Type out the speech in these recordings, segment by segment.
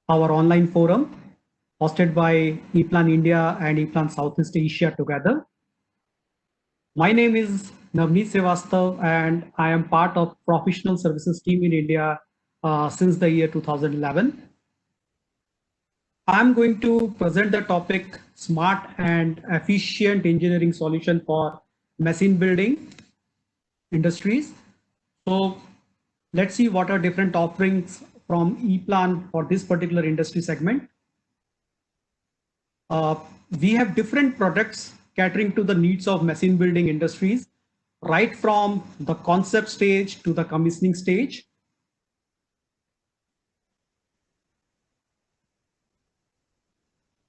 our online forum hosted by ePlan India and ePlan Southeast Asia together. My name is Navneet Srivastav and I am part of professional services team in India since the year 2011. I'm going to present the topic smart and efficient engineering solution for machine building industries. So let's see what are different offerings from ePlan for this particular industry segment. We have different products catering to the needs of machine building industries, right from the concept stage to the commissioning stage.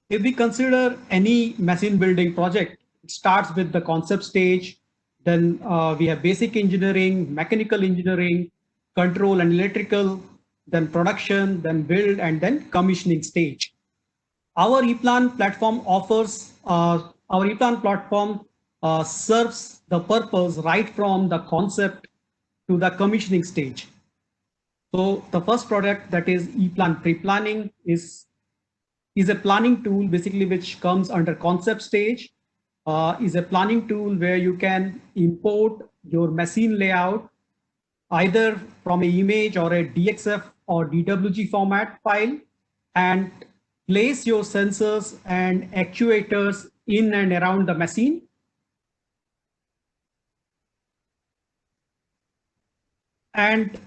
If we consider any machine building project, it starts with the concept stage, then we have basic engineering, mechanical engineering, control and electrical, then production, then build, and then commissioning stage. Our ePlan platform serves the purpose right from the concept to the commissioning stage. So the first product, that is ePlan Pre-Planning, is a planning tool basically which comes under concept stage, is a planning tool where you can import your machine layout either from an image or a DXF or DWG format file and place your sensors and actuators in and around the machine. And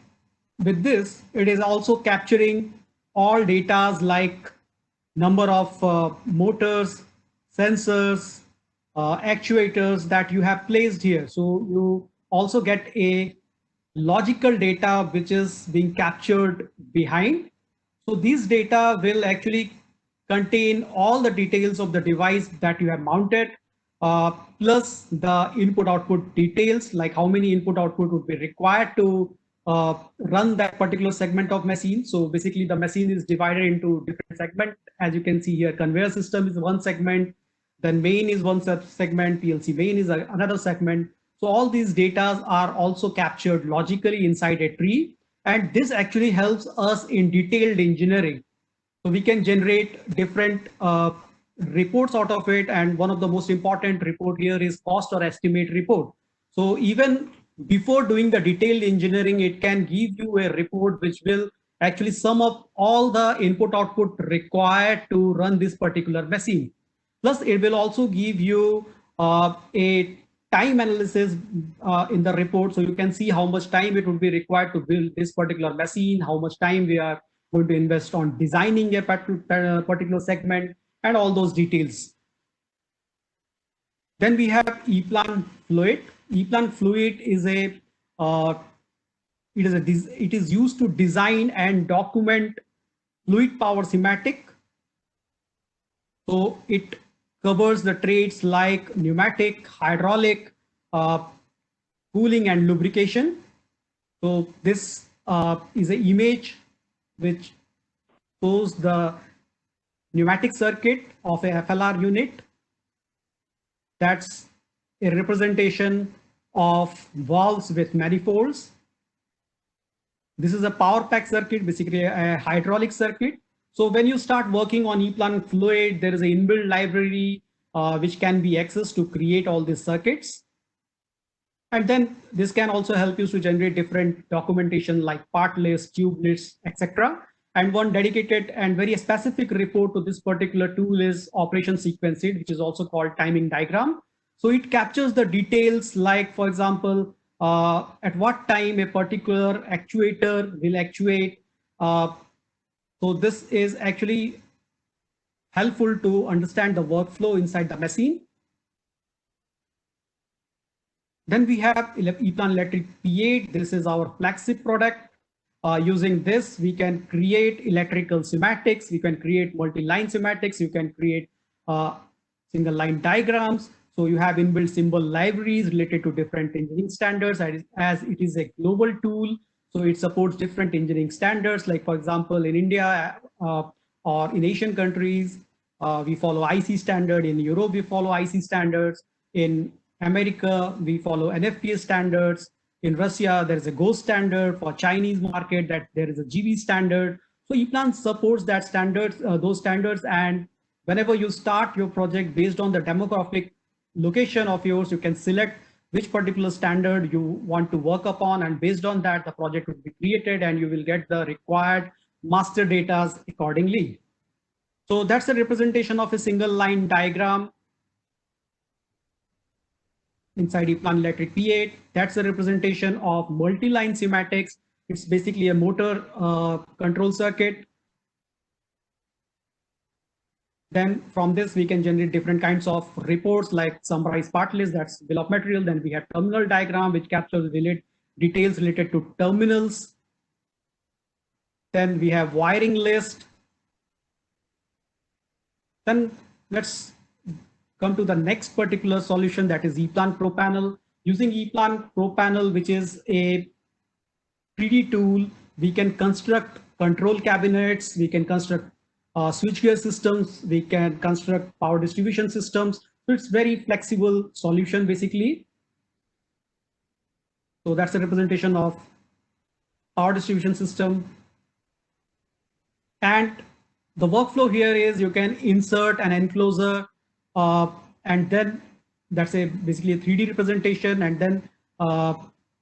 with this, it is also capturing all data like number of motors, sensors, actuators that you have placed here. So you also get a logical data which is being captured behind. So these data will actually contain all the details of the device that you have mounted, plus the input output details, like how many input output would be required to run that particular segment of machine. So basically the machine is divided into different segments. As you can see here, conveyor system is one segment, then main is one segment, PLC main is another segment. So all these data are also captured logically inside a tree. And this actually helps us in detailed engineering. So we can generate different reports out of it. And one of the most important report here is cost or estimate report. So even before doing the detailed engineering, it can give you a report which will actually sum up all the input output required to run this particular machine. Plus, it will also give you a time analysis in the report. So you can see how much time it would be required to build this particular machine, how much time we are going to invest on designing a particular segment, and all those details. Then we have ePlan Fluid. ePlan Fluid is it is used to design and document fluid power schematic. So it covers the trades like pneumatic, hydraulic, cooling, and lubrication. So this is an image which shows the pneumatic circuit of a FLR unit. That's a representation of valves with manifolds. This is a power pack circuit, basically a hydraulic circuit. So when you start working on ePlan Fluid, there is an inbuilt library which can be accessed to create all these circuits. And then this can also help you to generate different documentation like part lists, tube lists, etc. And one dedicated and very specific report to this particular tool is operation sequence sheet, which is also called timing diagram. So it captures the details like, for example, at what time a particular actuator will actuate. So this is actually helpful to understand the workflow inside the machine. Then we have ePlan Electric P8. This is our flagship product. Using this, we can create electrical schematics. We can create multi-line schematics. You can create single line diagrams. So you have inbuilt symbol libraries related to different engineering standards. As it is a global tool, so it supports different engineering standards. Like for example, in India or in Asian countries, we follow IC standard. In Europe, we follow IC standards. In America, we follow NFPA standards. In Russia, there is a GOST standard. For Chinese market, that there is a GB standard. So ePlan supports that standards, those standards, and whenever you start your project based on the demographic location of yours, you can select which particular standard you want to work upon, and based on that, the project will be created and you will get the required master data accordingly. So that's a representation of a single line diagram inside ePlan Electric P8. That's a representation of multi-line schematics. It's basically a motor control circuit. Then from this, we can generate different kinds of reports like summarize part list, that's bill of material. Then we have terminal diagram, which captures details related to terminals. Then we have wiring list. Then let's come to the next particular solution, that is ePlan Pro Panel. Using ePlan Pro Panel, which is a 3D tool, we can construct control cabinets, we can construct switchgear systems, we can construct power distribution systems. So it's very flexible solution basically. So that's a representation of power distribution system. And the workflow here is you can insert an enclosure and then that's basically a 3D representation, and then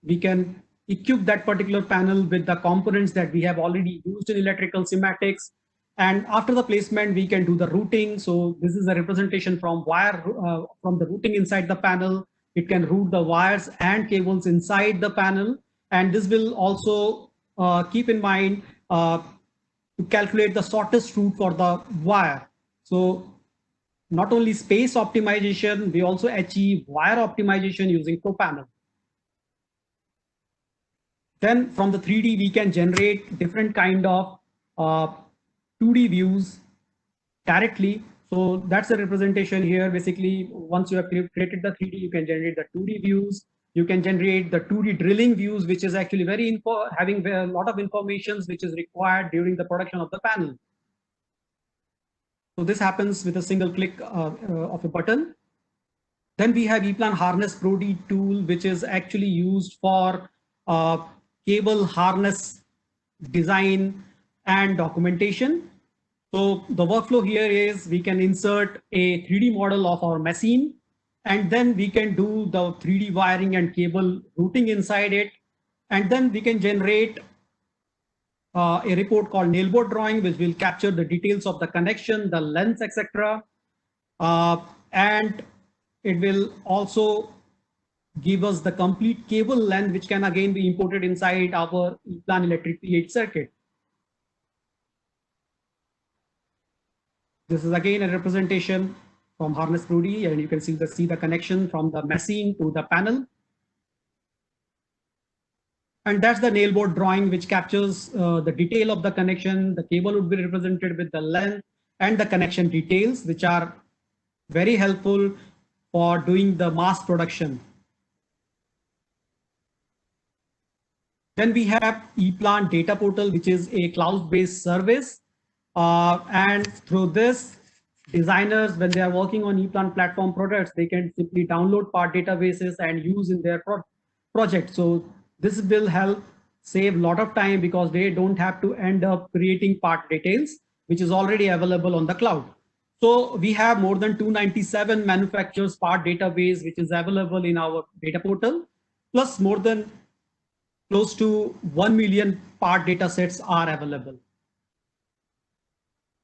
we can equip that particular panel with the components that we have already used in electrical schematics. And after the placement, we can do the routing. So this is a representation from from the routing inside the panel. It can route the wires and cables inside the panel. And this will also keep in mind to calculate the shortest route for the wire. So not only space optimization, we also achieve wire optimization using Pro Panel. Then from the 3D, we can generate different kind of 2D views directly. So that's a representation here. Basically, once you have created the 3D, you can generate the 2D views. You can generate the 2D drilling views, which is actually having a lot of information which is required during the production of the panel. So this happens with a single click of a button. Then we have ePlan Harness Pro D tool, which is actually used for cable harness design and documentation. So the workflow here is we can insert a 3D model of our machine, and then we can do the 3D wiring and cable routing inside it. And then we can generate a report called nailboard drawing, which will capture the details of the connection, the lengths, etc. And it will also give us the complete cable length, which can again be imported inside our ePlan Electric P8 circuit. This is again a representation from Harness Pro D, and you can see the connection from the machine to the panel. And that's the nailboard drawing, which captures the detail of the connection. The cable would be represented with the length and the connection details, which are very helpful for doing the mass production. Then we have ePlan Data Portal, which is a cloud-based service. And through this, designers, when they are working on ePlan platform products, they can simply download part databases and use in their project. So this will help save a lot of time because they don't have to end up creating part details, which is already available on the cloud. So we have more than 297 manufacturers part database, which is available in our data portal, plus more than close to 1 million part data sets are available.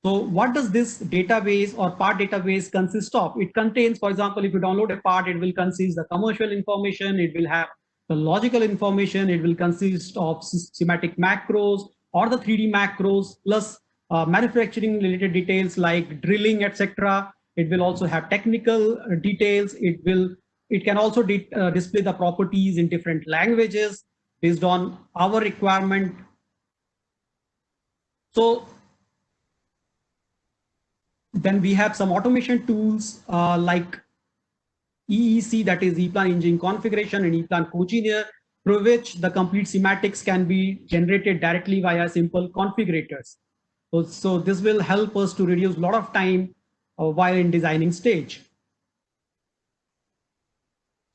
So what does this database or part database consist of? It contains, for example, if you download a part, it will consist the commercial information, it will have the logical information, it will consist of schematic macros or the 3D macros, plus manufacturing related details like drilling, etc. It will also have technical details. It can also display the properties in different languages based on our requirement. So then we have some automation tools like EEC, that is ePlan Engine Configuration, and ePlan Cogeneer, through which the complete schematics can be generated directly via simple configurators. So this will help us to reduce a lot of time while in designing stage.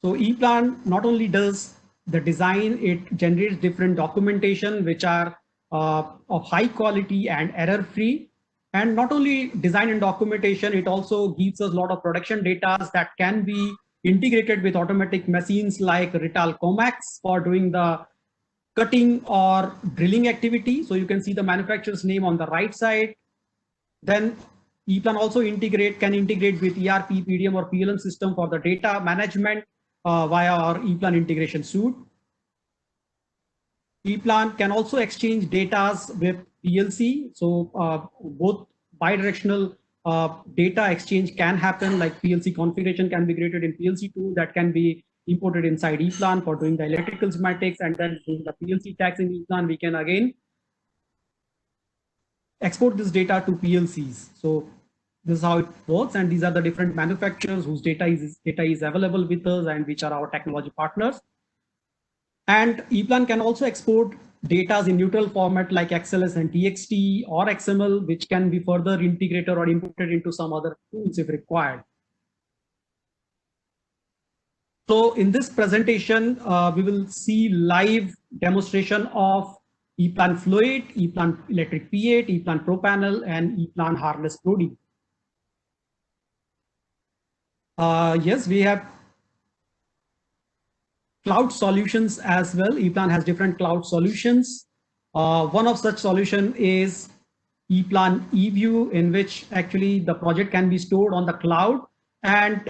So ePlan not only does the design, it generates different documentation which are of high quality and error free. And not only design and documentation, it also gives us a lot of production data that can be integrated with automatic machines like Rital Comax for doing the cutting or drilling activity. So you can see the manufacturer's name on the right side. Then ePlan also can integrate with ERP, PDM, or PLM system for the data management via our ePlan integration suite. ePlan can also exchange data with PLC. So both bidirectional data exchange can happen, like PLC configuration can be created in PLC2 that can be imported inside ePlan for doing the electrical schematics, and then doing the PLC tags in ePlan, we can again export this data to PLCs. So this is how it works, and these are the different manufacturers whose data is available with us and which are our technology partners. And ePlan can also export data in neutral format like XLS and TXT or XML, which can be further integrated or imported into some other tools if required. So in this presentation, we will see live demonstration of ePlan Fluid, ePlan Electric P8, ePlan ProPanel, and ePlan Harness Pro-D. Yes, we have cloud solutions as well. ePlan has different cloud solutions. One of such solution is ePlan eView, in which actually the project can be stored on the cloud and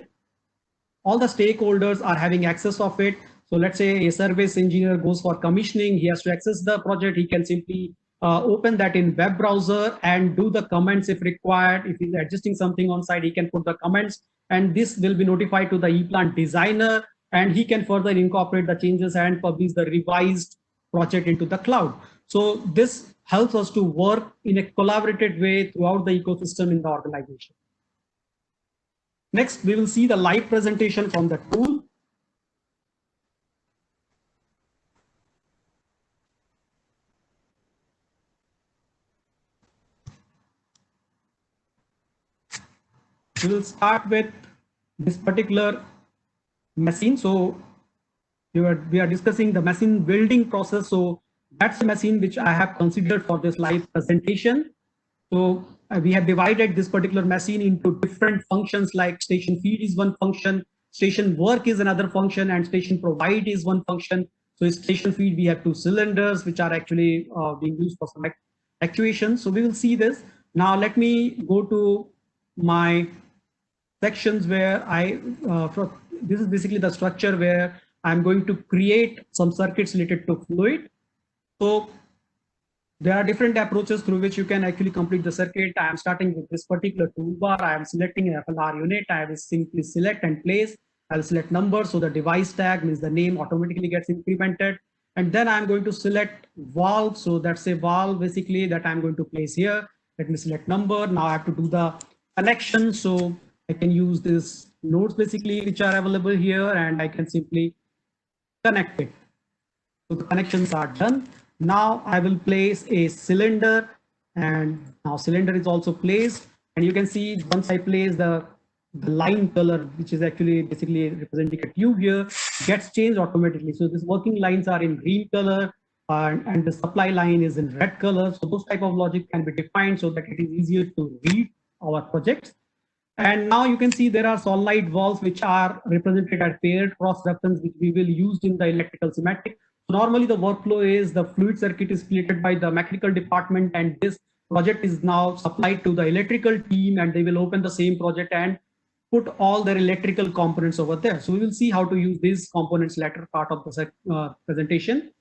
all the stakeholders are having access of it. So let's say a service engineer goes for commissioning, he has to access the project. He can simply open that in web browser and do the comments if required. If he's adjusting something on site, he can put the comments, and this will be notified to the ePlan designer, and he can further incorporate the changes and publish the revised project into the cloud. So this helps us to work in a collaborative way throughout the ecosystem in the organization. Next, we will see the live presentation from the tool. We will start with this particular machine. So we are discussing the machine building process. So that's the machine which I have considered for this live presentation. So we have divided this particular machine into different functions, like station feed is one function, station work is another function, and station provide is one function. So in station feed, we have 2 cylinders which are actually being used for some actuation. So we will see this. Now let me go to my sections where this is basically the structure where I'm going to create some circuits related to fluid. So there are different approaches through which you can actually complete the circuit. I am starting with this particular toolbar. I am selecting an FLR unit. I will simply select and place. I will select number. So the device tag means the name automatically gets incremented. And then I'm going to select valve. So that's a valve basically that I'm going to place here. Let me select number. Now I have to do the connection. So I can use these nodes basically which are available here, and I can simply connect it. So the connections are done. Now I will place a cylinder, and now cylinder is also placed, and you can see once I place the line color, which is actually basically representing a tube here, gets changed automatically. So these working lines are in green color, and the supply line is in red color. So those type of logic can be defined so that it is easier to read our projects. And now you can see there are solenoid valves which are represented as paired cross reference, which we will use in the electrical schematic. Normally the workflow is the fluid circuit is created by the mechanical department, and this project is now supplied to the electrical team, and they will open the same project and put all their electrical components over there. So we will see how to use these components later part of the presentation.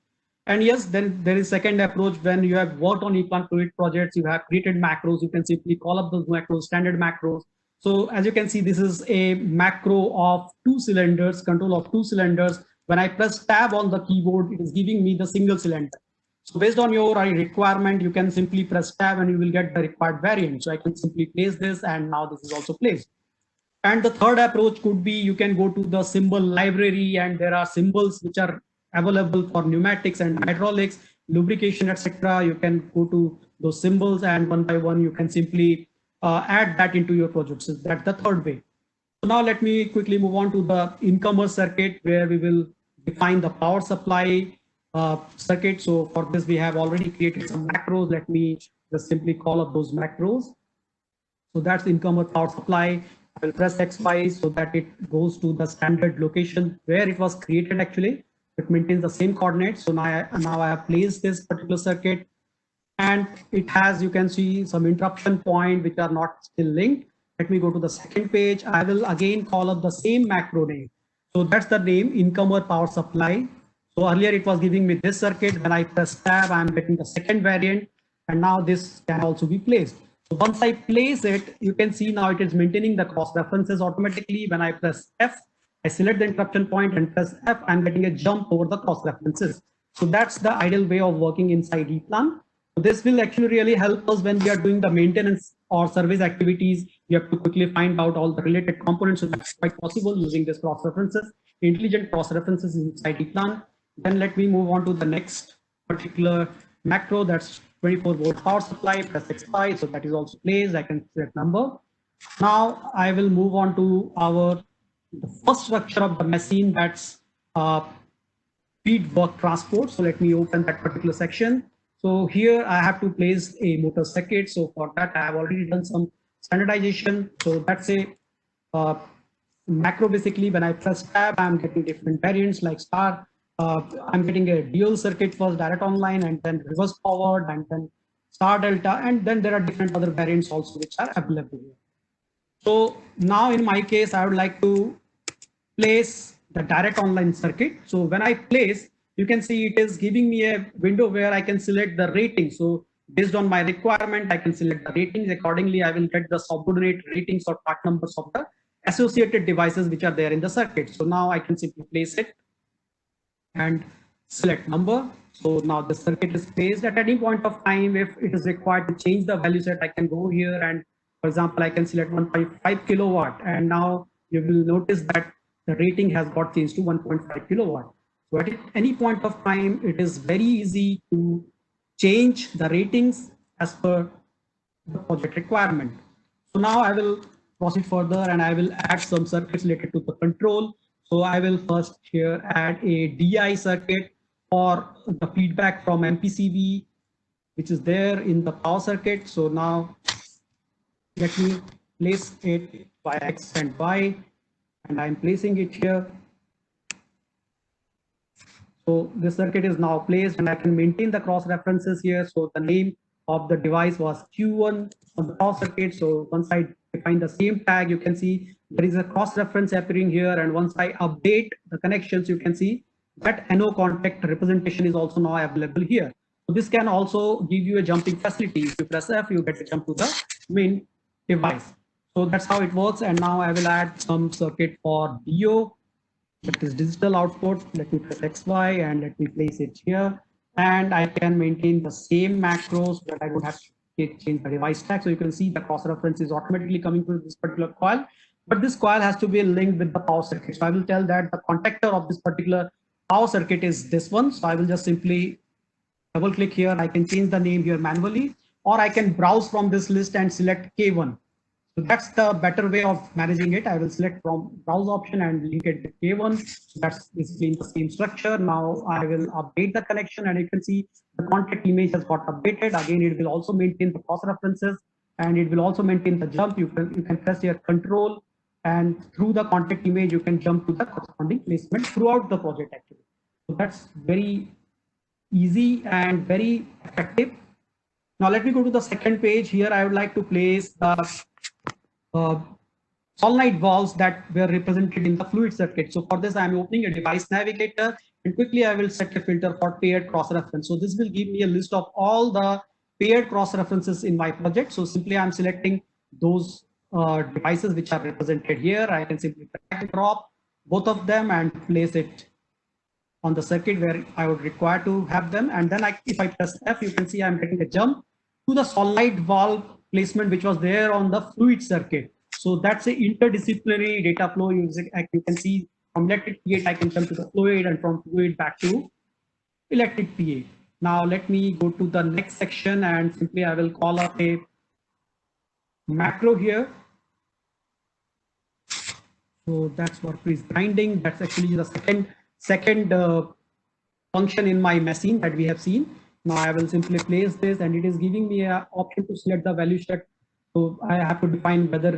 And yes, then there is second approach. When you have worked on ePlan fluid projects, you have created macros, you can simply call up those macros, standard macros. So as you can see, this is a macro of 2 cylinders, control of 2 cylinders. When I press tab on the keyboard, it is giving me the single cylinder. So based on your requirement, you can simply press tab and you will get the required variant. So I can simply place this, and now this is also placed. And the third approach could be you can go to the symbol library, and there are symbols which are available for pneumatics and hydraulics, lubrication, etc. You can go to those symbols, and one by one you can simply add that into your project. So that's the third way. So now let me quickly move on to the incomer circuit, where we will define the power supply, circuit. So for this, we have already created some macros. Let me just simply call up those macros. So that's the income or power supply. I will press XY so that it goes to the standard location where it was created actually. It maintains the same coordinates. So now I have placed this particular circuit, and it has, you can see, some interruption point which are not still linked. Let me go to the second page. I will again call up the same macro name. So that's the name, income or power supply. So earlier it was giving me this circuit. When I press tab, I'm getting the second variant, and now this can also be placed. So once I place it, you can see now it is maintaining the cross references automatically. When I press F, I select the interruption point and press F, I'm getting a jump over the cross references. So that's the ideal way of working inside ePlan. So this will actually really help us when we are doing the maintenance or service activities. We have to quickly find out all the related components. So that's quite possible using this cross references, intelligent cross references inside ePlan. Then let me move on to the next particular macro. That's 24-volt power supply, press X5. So that is also placed. I can select number. Now I will move on to the first structure of the machine, that's feed work transport. So let me open that particular section. So here I have to place a motor circuit. So for that, I have already done some standardization. So that's a macro. Basically, when I press tab, I'm getting different variants like star. I'm getting a dual circuit first, direct online, and then reverse forward, and then star delta, and then there are different other variants also which are available here. So now in my case, I would like to place the direct online circuit. So when I place, you can see it is giving me a window where I can select the rating. So based on my requirement, I can select the ratings. Accordingly, I will get the subordinate ratings or part numbers of the associated devices which are there in the circuit. So now I can simply place it and select number. So now the circuit is placed. At any point of time, if it is required to change the value set, I can go here and, for example, I can select 1.5 kilowatt, and now you will notice that the rating has got changed to 1.5 kilowatt. So at any point of time, it is very easy to change the ratings as per the project requirement. So now I will proceed further and I will add some circuits related to the control. So I will first here add a DI circuit for the feedback from MPCB, which is there in the power circuit. So now let me place it by X and Y, and I'm placing it here. So this circuit is now placed, and I can maintain the cross references here. So the name of the device was Q1 on the power circuit. So once I define the same tag, you can see there is a cross reference appearing here. And once I update the connections, you can see that NO contact representation is also now available here. So this can also give you a jumping facility. If you press F, you get a jump to the main device. So that's how it works. And now I will add some circuit for DO. That is digital output. Let me press XY and let me place it here. And I can maintain the same macros, but I don't have to change the device tag. So you can see the cross reference is automatically coming to this particular coil, but this coil has to be linked with the power circuit. So I will tell that the contactor of this particular power circuit is this one. So I will just simply double click here. I can change the name here manually, or I can browse from this list and select K1. So that's the better way of managing it. I will select from browse option and link it to K1. So that's basically in the same structure. Now I will update the connection, and you can see the contact image has got updated. Again, it will also maintain the cross references, and it will also maintain the jump. You can press your control, and through the contact image, you can jump to the corresponding placement throughout the project actually. So that's very easy and very effective. Now let me go to the second page. Here I would like to place the solenoid valves that were represented in the fluid circuit. So for this, I'm opening a device navigator, and quickly I will set a filter for paired cross reference. So this will give me a list of all the paired cross references in my project. So simply I'm selecting those devices which are represented here. I can simply drag and drop both of them and place it on the circuit where I would require to have them. And then if I press F, you can see I'm getting a jump to the solenoid valve placement which was there on the fluid circuit. So that's a interdisciplinary data flow. You can see from electric P8, I can jump to the fluid, and from fluid back to electric P8. Now let me go to the next section, and simply I will call up a macro here. So that's what is grinding. That's actually the second function in my machine that we have seen. Now I will simply place this, and it is giving me an option to select the value set. So I have to define whether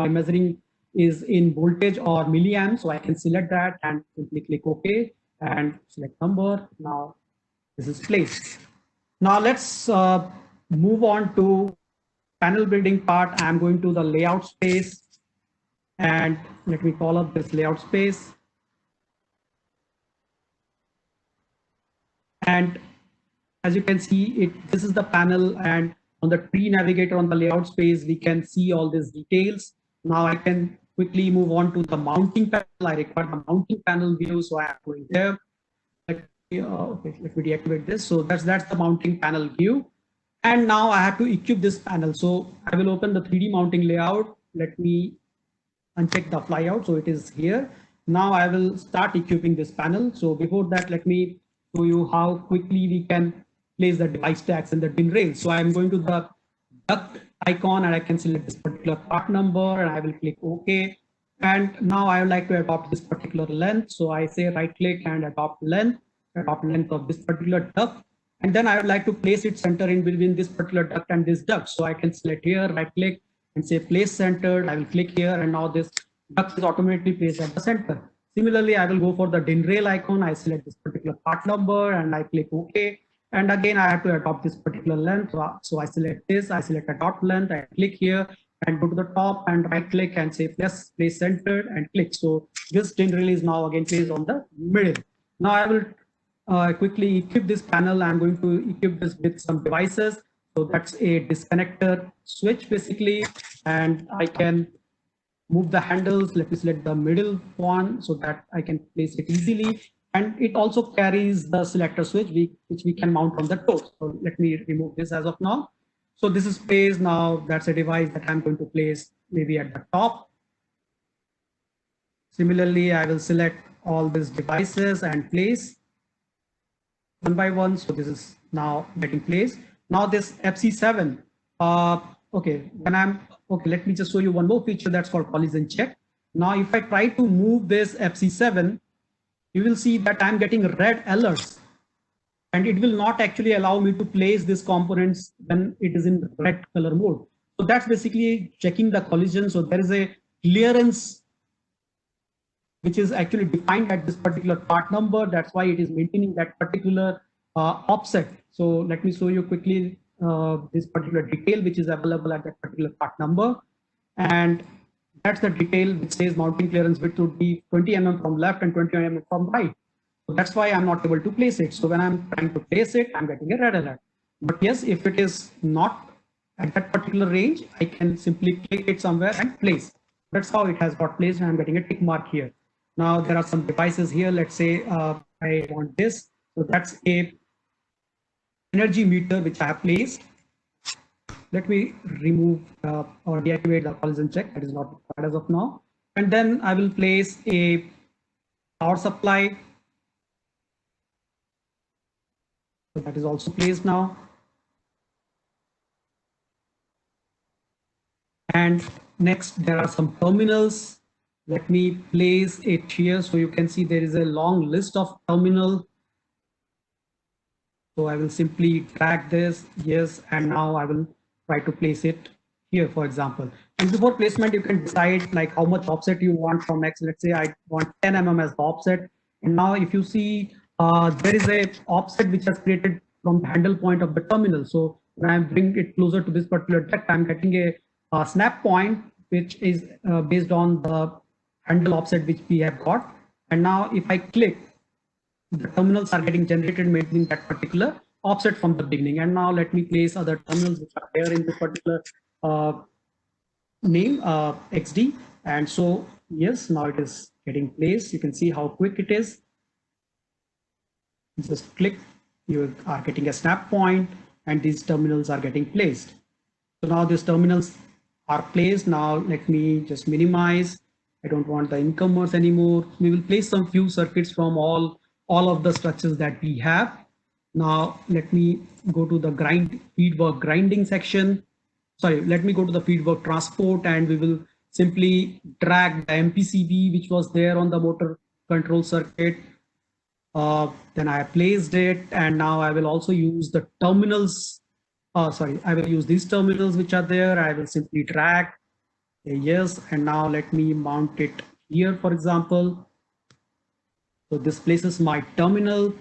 my measuring is in voltage or milliamps. So I can select that and simply click OK and select number. Now this is placed. Now let's move on to panel building part. I'm going to the layout space, and let me call up this layout space. And as you can see, this is the panel, and on the tree navigator on the layout space, we can see all these details. Now I can quickly move on to the mounting panel. I require the mounting panel view, so I am going there. Okay, let me deactivate this. So that's the mounting panel view. And now I have to equip this panel. So I will open the 3D mounting layout. Let me uncheck the flyout. So it is here. Now I will start equipping this panel. So before that, let me show you how quickly we can place the device tags in the DIN rails. So I'm going to the duct icon, and I can select this particular part number, and I will click OK. And now I would like to adopt this particular length. So I say right click and adopt length of this particular duct. And then I would like to place it center in between this particular duct and this duct. So I can select here, right click and say place centered. I will click here, and now this duct is automatically placed at the center. Similarly, I will go for the DIN rail icon. I select this particular part number and I click OK. And again, I have to adopt this particular length. So I select this, I select adopt length, I click here and go to the top and right click and say place centered and click. So this DIN rail is now again placed on the middle. Now I will quickly equip this panel. I'm going to equip this with some devices. So that's a disconnector switch basically, and I can move the handles. Let me select the middle one so that I can place it easily. And it also carries the selector switch, which we can mount on the toe. So let me remove this as of now. So this is placed now. That's a device that I'm going to place maybe at the top. Similarly, I will select all these devices and place one by one. So this is now getting placed. Now this FC7, okay, let me just show you one more feature that's called collision check. Now, if I try to move this FC7, you will see that I'm getting red alerts, and it will not actually allow me to place these components when it is in red color mode. So that's basically checking the collision. So there is a clearance which is actually defined at this particular part number. That's why it is maintaining that particular offset. So let me show you quickly this particular detail which is available at that particular part number. And that's the detail which says mounting clearance width would be 20 mm from left and 20 mm from right. So that's why I'm not able to place it. So when I'm trying to place it, I'm getting a red alert. But yes, if it is not at that particular range, I can simply click it somewhere and place. That's how it has got placed, and I'm getting a tick mark here. Now there are some devices here. Let's say I want this. So that's a energy meter which I have placed. Let me remove or deactivate the collision check. That is not required as of now. And then I will place a power supply. So that is also placed now. And next, there are some terminals. Let me place it here so you can see there is a long list of terminals. So I will simply drag this, yes, and now I will try to place it here, for example. And before placement, you can decide like how much offset you want from X. Let's say I want 10 mm as the offset. And now if you see, there is a offset which has created from the handle point of the terminal. So when I bring it closer to this particular duct, I'm getting a snap point, which is based on the handle offset which we have got. And now if I click, the terminals are getting generated maintaining that particular offset from the beginning. And now let me place other terminals which are there in this particular name, XD. And so, yes, now it is getting placed. You can see how quick it is. Just click, you are getting a snap point, and these terminals are getting placed. So now these terminals are placed. Now let me just minimize. I don't want the incomers anymore. We will place some few circuits from all of the structures that we have. Now let me go to the feed work grinding section. Sorry, let me go to the feed work transport, and we will simply drag the MPCB which was there on the motor control circuit. Then I placed it, and now I will also use the terminals. Sorry, I will use these terminals which are there. I will simply drag a yes, and now let me mount it here, for example. So this places my terminal.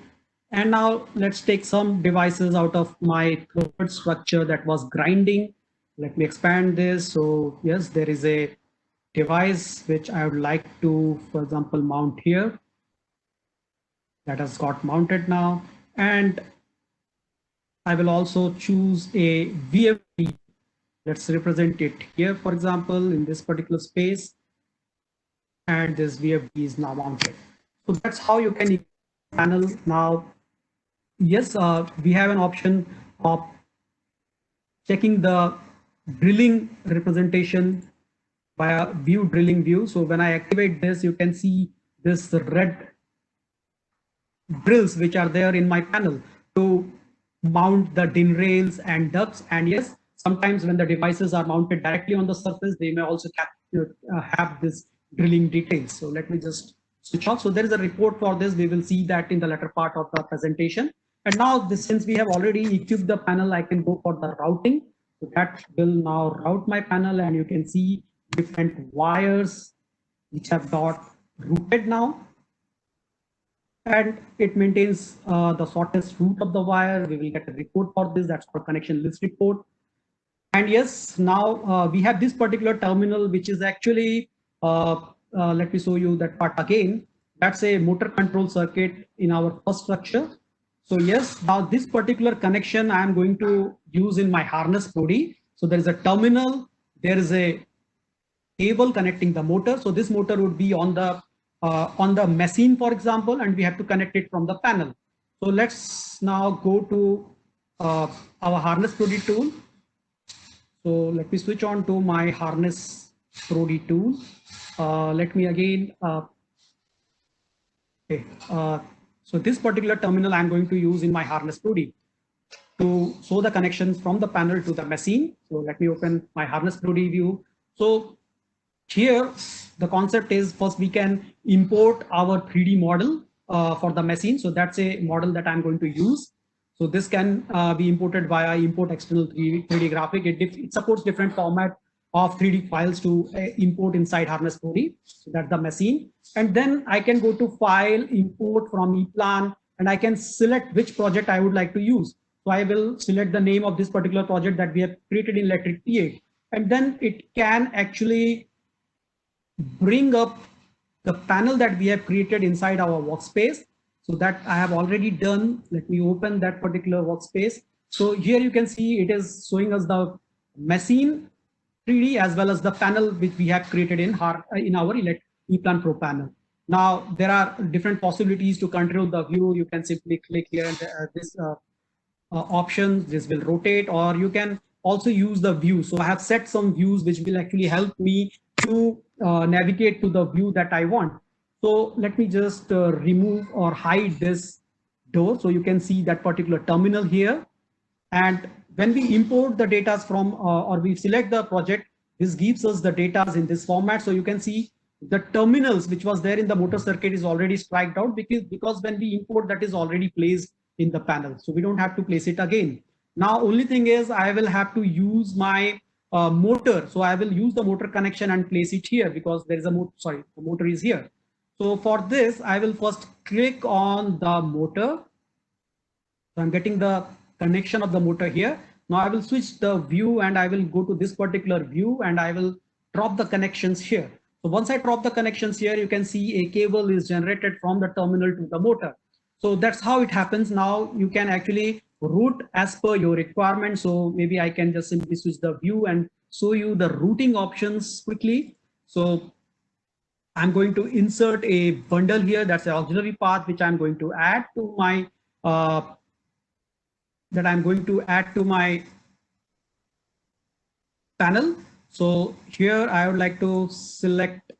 And now let's take some devices out of my third structure that was grinding. Let me expand this. So yes, there is a device which I would like to, for example, mount here. That has got mounted now. And I will also choose a VFD. Let's represent it here, for example, in this particular space. And this VFD is now mounted. So that's how you can panel now. Yes, we have an option of checking the drilling representation via view drilling view. So when I activate this, you can see this red drills which are there in my panel to mount the DIN rails and ducts. And yes, sometimes when the devices are mounted directly on the surface, they may also have this drilling details. So let me just switch off. So there is a report for this. We will see that in the latter part of the presentation. And now this, since we have already equipped the panel, I can go for the routing. So that will now route my panel, and you can see different wires which have got routed now. And it maintains the shortest route of the wire. We will get a report for this. That's for connection list report. And yes, now we have this particular terminal, which is actually, let me show you that part again. That's a motor control circuit in our first structure. So yes, now this particular connection I am going to use in my harness body. So there is a terminal, there is a cable connecting the motor. So this motor would be on the machine, for example, and we have to connect it from the panel. So let's now go to our harness Prodi tool. So let me switch on to my harness Prodi tool. Let me again, okay. So this particular terminal I'm going to use in my harness Prodi to show the connections from the panel to the machine. So let me open my harness Prodi view. So here, the concept is first we can import our 3D model for the machine. So that's a model that I'm going to use. So this can be imported via import external 3D graphic. It supports different format of 3D files to import inside Harness Prodi. So that's the machine. And then I can go to File, Import from ePlan, and I can select which project I would like to use. So I will select the name of this particular project that we have created in Electric T8. And then it can actually bring up the panel that we have created inside our workspace. So that I have already done. Let me open that particular workspace. So here you can see it is showing us the machine 3D as well as the panel which we have created in our ePlan Pro panel. Now there are different possibilities to control the view. You can simply click here and this option. This will rotate, or you can also use the view. So I have set some views which will actually help me to navigate to the view that I want. So let me just remove or hide this door. So you can see that particular terminal here. And when we import the data from or we select the project, this gives us the data in this format. So you can see the terminals which was there in the motor circuit is already striked out because when we import, that is already placed in the panel. So we don't have to place it again. Now, only thing is I will have to use my motor. So I will use the motor connection and place it here because there is a motor, sorry, the motor is here. So for this, I will first click on the motor. So I'm getting the connection of the motor here. Now I will switch the view and I will go to this particular view and I will drop the connections here. So once I drop the connections here, you can see a cable is generated from the terminal to the motor. So that's how it happens. Now you can actually route as per your requirement. So maybe I can just simply switch the view and show you the routing options quickly. So I'm going to insert a bundle here. That's an auxiliary path, which I'm going to add to my panel. So here I would like to select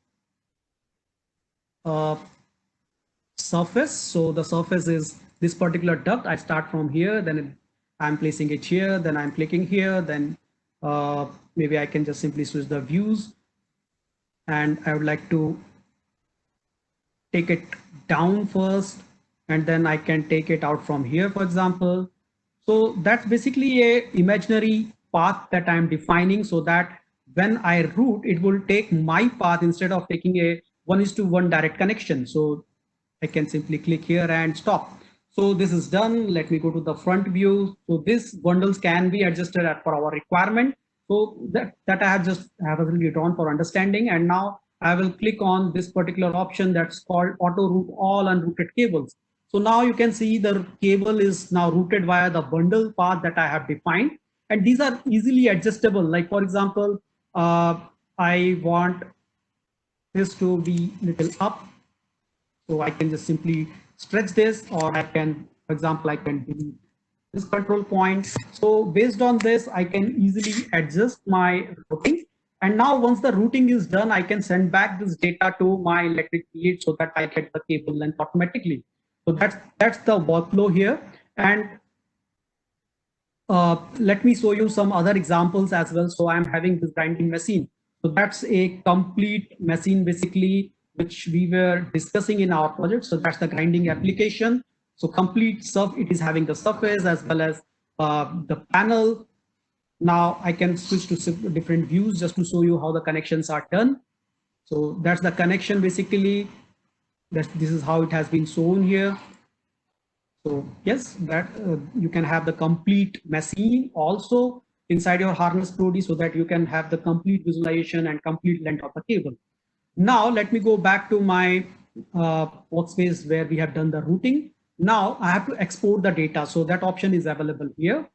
surface. So the surface is this particular duct. I start from here, then I'm placing it here, then I'm clicking here, then maybe I can just simply switch the views. And I would like to take it down first. and then I can take it out from here, for example. So that's basically a imaginary path that I'm defining, so that when I route, it will take my path instead of taking a 1:1 direct connection. So I can simply click here and stop. So this is done. Let me go to the front view. So this bundles can be adjusted as per our requirement. So that I have just have already drawn for understanding. And now I will click on this particular option that's called auto route all unrouted cables. So now you can see the cable is now routed via the bundle path that I have defined. And these are easily adjustable. Like for example, I want this to be little up. So I can just simply stretch this, or I can, for example, I can delete this control point. So based on this, I can easily adjust my routing. And now once the routing is done, I can send back this data to my electric PH so that I get the cable length automatically. So that's the workflow here. And let me show you some other examples as well. So I'm having this grinding machine. So that's a complete machine basically, which we were discussing in our project. So that's the grinding application. So complete stuff, it is having the surface as well as the panel. Now I can switch to different views just to show you how the connections are done. So that's the connection basically. This is how it has been shown here. So yes, that you can have the complete machine also inside your Harness Pro D so that you can have the complete visualization and complete length of the cable. Now let me go back to my workspace where we have done the routing. Now I have to export the data. So that option is available here.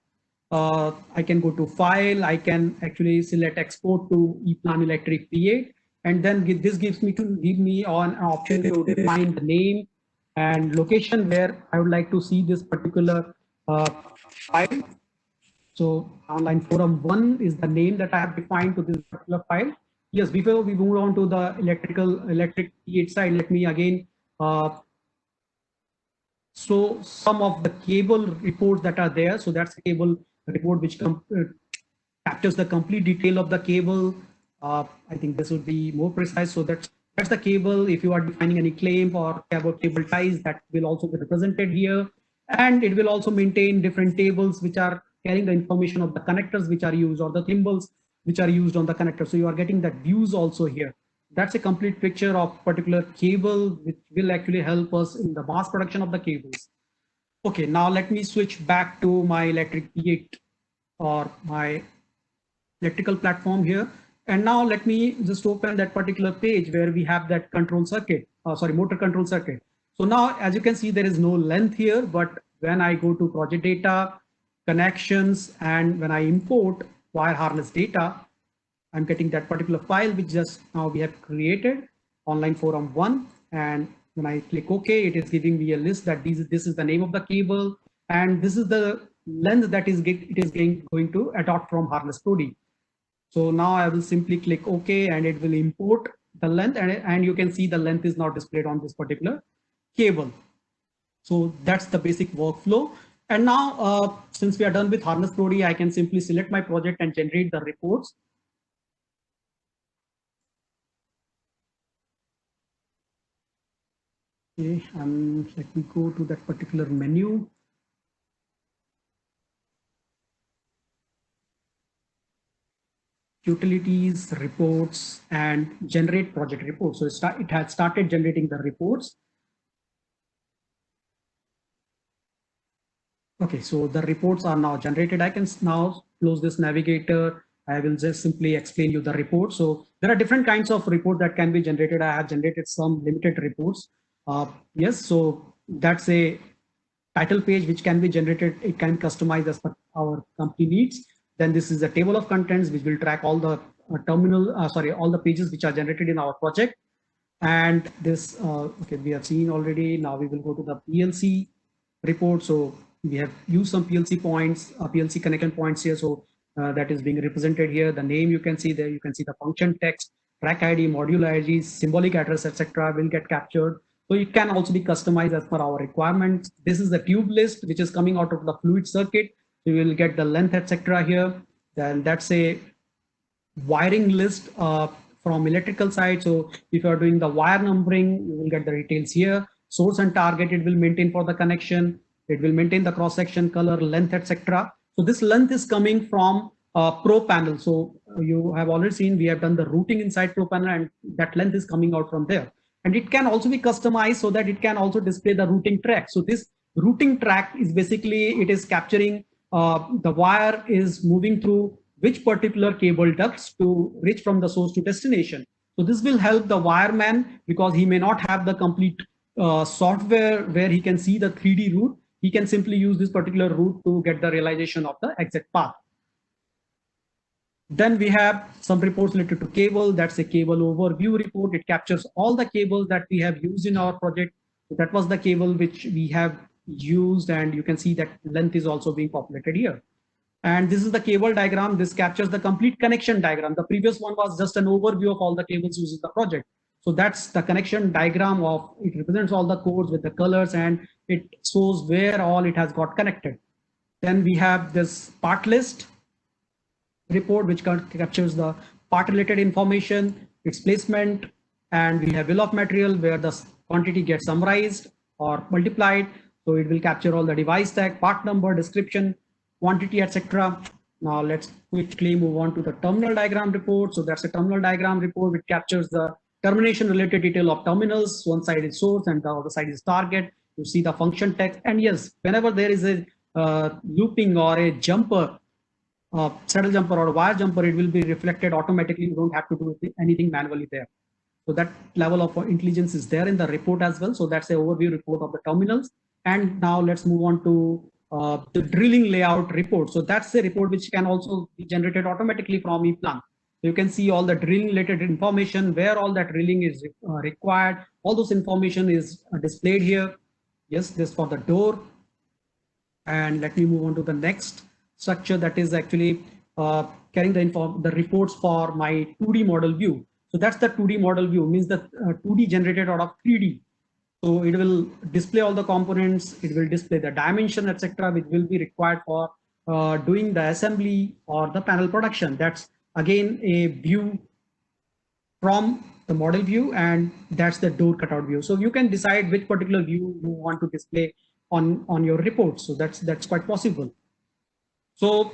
I can go to file. I can actually select export to ePlan Electric P8, and then this gives me an option to define the name and location where I would like to see this particular file. So online forum 1 is the name that I have defined to this particular file. Yes, before we move on to the electric P8 side, let me again so some of the cable reports that are there. So that's a cable report which captures the complete detail of the cable. I think this would be more precise. So that's the cable. If you are defining any claim or about cable ties, that will also be represented here. And it will also maintain different tables which are carrying the information of the connectors which are used or the symbols which are used on the connector. So you are getting that views also here. That's a complete picture of particular cable, which will actually help us in the mass production of the cables. Okay, now let me switch back to my electric P8 or my electrical platform here. And now let me just open that particular page where we have that control circuit, motor control circuit. So now, as you can see, there is no length here, but when I go to project data, connections, and when I import wire harness data, I'm getting that particular file which just now we have created, online forum 1. And when I click OK, it is giving me a list that this is the name of the cable, and this is the length that it is going to adopt from Harness Pro D. So now I will simply click OK, and it will import the length, and you can see the length is now displayed on this particular cable. So that's the basic workflow. And now, since we are done with Harness Pro D, I can simply select my project and generate the reports. Okay, let me go to that particular menu. Utilities, reports, and generate project reports. So it has started generating the reports. Okay, so the reports are now generated. I can now close this navigator. I will just simply explain you the report. So there are different kinds of report that can be generated. I have generated some limited reports. Yes, so that's a title page which can be generated. It can be customized as per our company needs. Then this is a table of contents which will track all the all the pages which are generated in our project. And this, okay, we have seen already. Now we will go to the PLC report. So we have used some PLC points, PLC connection points here. So that is being represented here. The name you can see there. You can see the function text, track ID, module ID, symbolic address, etc. will get captured. So it can also be customized as per our requirements. This is the tube list which is coming out of the fluid circuit. So you will get the length, etc. here. Then that's a wiring list from electrical side. So if you are doing the wire numbering, you will get the details here. source and target it will maintain for the connection. It will maintain the cross section, color, length, etc. So this length is coming from Pro Panel. So you have already seen we have done the routing inside Pro Panel, and that length is coming out from there. And it can also be customized so that it can also display the routing track. So this routing track is basically, it is capturing the wire is moving through which particular cable ducts to reach from the source to destination. So this will help the wireman, because he may not have the complete software where he can see the 3D route. He can simply use this particular route to get the realization of the exact path. Then we have some reports related to cable. That's a cable overview report. It captures all the cables that we have used in our project. So that was the cable which we have used, and you can see that length is also being populated here. And this is the cable diagram. This captures the complete connection diagram. The previous one was just an overview of all the cables used in the project. So that's the connection diagram of, it represents all the codes with the colors, and it shows where all it has got connected. Then we have this part list report, which captures the part related information, its placement, and we have bill of material where the quantity gets summarized or multiplied. So it will capture all the device tag, part number, description, quantity, etc. Now let's quickly move on to the terminal diagram report. So that's a terminal diagram report which captures the termination related detail of terminals. One side is source and the other side is target. You see the function text, and yes, whenever there is a looping or a jumper, saddle jumper or wire jumper, it will be reflected automatically. You don't have to do anything manually there. So that level of intelligence is there in the report as well. So that's the overview report of the terminals. And now let's move on to the drilling layout report. So that's a report which can also be generated automatically from ePlan. So you can see all the drilling related information, where all that drilling is required. All those information is displayed here. Yes, this for the door. And let me move on to the next structure, that is actually carrying the reports for my 2D model view. So that's the 2D model view, means the 2D generated out of 3D. So it will display all the components, it will display the dimension, etc., which will be required for doing the assembly or the panel production. That's again a view from the model view, and that's the door cutout view. So you can decide which particular view you want to display on your report. So that's quite possible. So